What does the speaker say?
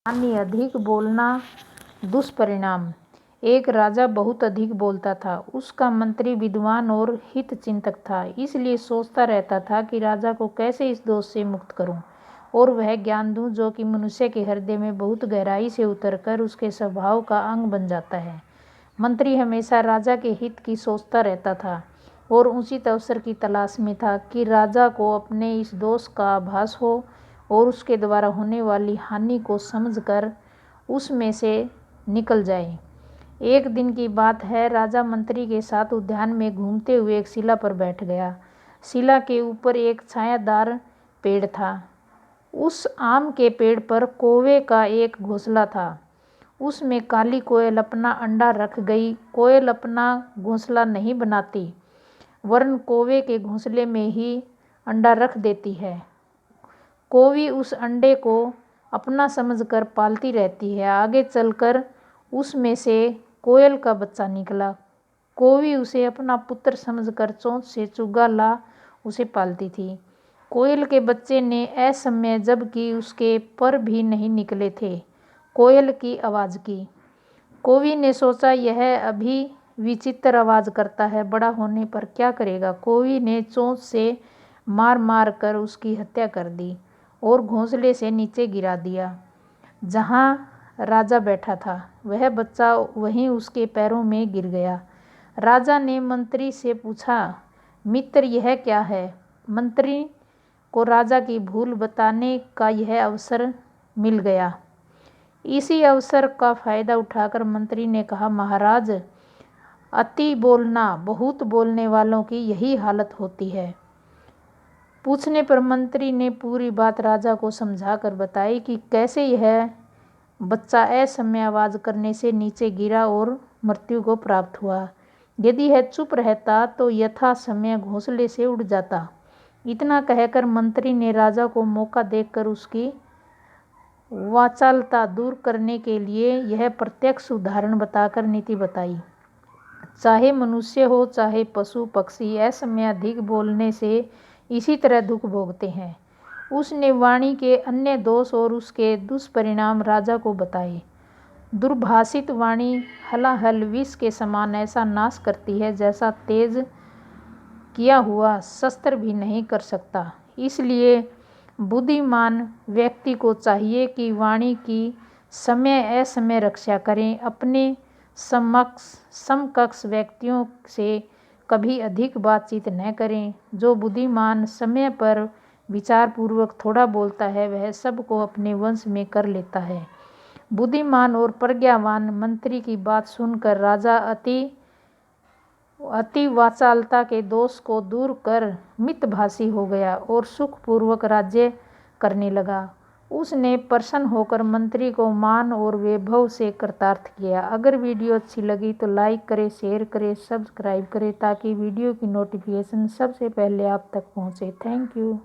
हानि अधिक बोलना दुष्परिणाम। एक राजा बहुत अधिक बोलता था। उसका मंत्री विद्वान और हित चिंतक था, इसलिए सोचता रहता था कि राजा को कैसे इस दोष से मुक्त करूं और वह ज्ञान दूं जो कि मनुष्य के हृदय में बहुत गहराई से उतरकर उसके स्वभाव का अंग बन जाता है। मंत्री हमेशा राजा के हित की सोचता रहता था और उचित अवसर की तलाश में था कि राजा को अपने इस दोष का आभास हो और उसके द्वारा होने वाली हानि को समझकर उसमें से निकल जाए। एक दिन की बात है, राजा मंत्री के साथ उद्यान में घूमते हुए एक शिला पर बैठ गया। शिला के ऊपर एक छायादार पेड़ था। उस आम के पेड़ पर कौवे का एक घोंसला था। उसमें काली कोयल अपना अंडा रख गई। कोयल अपना घोंसला नहीं बनाती, वरन कौवे के घोंसले में ही अंडा रख देती है। कौवी उस अंडे को अपना समझकर पालती रहती है। आगे चलकर उसमें से कोयल का बच्चा निकला। कौवी उसे अपना पुत्र समझकर चोंच से चुगा ला उसे पालती थी। कोयल के बच्चे ने असमय, जबकि उसके पर भी नहीं निकले थे, कोयल की आवाज़ की। कौवी ने सोचा, यह अभी विचित्र आवाज़ करता है, बड़ा होने पर क्या करेगा। कौवी ने चोंच से मार मार कर उसकी हत्या कर दी और घोंसले से नीचे गिरा दिया। जहाँ राजा बैठा था, वह बच्चा वहीं उसके पैरों में गिर गया। राजा ने मंत्री से पूछा, मित्र, यह क्या है। मंत्री को राजा की भूल बताने का यह अवसर मिल गया। इसी अवसर का फायदा उठाकर मंत्री ने कहा, महाराज, अति बोलना, बहुत बोलने वालों की यही हालत होती है। पूछने पर मंत्री ने पूरी बात राजा को समझाकर बताई कि कैसे यह बच्चा असमय आवाज़ करने से नीचे गिरा और मृत्यु को प्राप्त हुआ। यदि यह चुप रहता तो यथा समय घोंसले से उड़ जाता। इतना कहकर मंत्री ने राजा को मौका देकर उसकी वाचालता दूर करने के लिए यह प्रत्यक्ष उदाहरण बताकर नीति बताई। चाहे मनुष्य हो चाहे पशु पक्षी, असमय अधिक बोलने से इसी तरह दुख भोगते हैं। उसने वाणी के अन्य दोष और उसके दुष्परिणाम राजा को बताए। दुर्भाषित वाणी हलाहल विष के समान ऐसा नाश करती है जैसा तेज किया हुआ शस्त्र भी नहीं कर सकता। इसलिए बुद्धिमान व्यक्ति को चाहिए कि वाणी की समय असमय रक्षा करें। अपने समकक्ष व्यक्तियों से कभी अधिक बातचीत न करें। जो बुद्धिमान समय पर विचारपूर्वक थोड़ा बोलता है, वह सबको अपने वश में कर लेता है। बुद्धिमान और प्रज्ञावान मंत्री की बात सुनकर राजा अति वाचालता के दोष को दूर कर मितभाषी हो गया और सुखपूर्वक राज्य करने लगा। उसने प्रसन्न होकर मंत्री को मान और वैभव से कृतार्थ किया। अगर वीडियो अच्छी लगी तो लाइक करें, शेयर करें, सब्सक्राइब करें ताकि वीडियो की नोटिफिकेशन सबसे पहले आप तक पहुंचे। Thank you.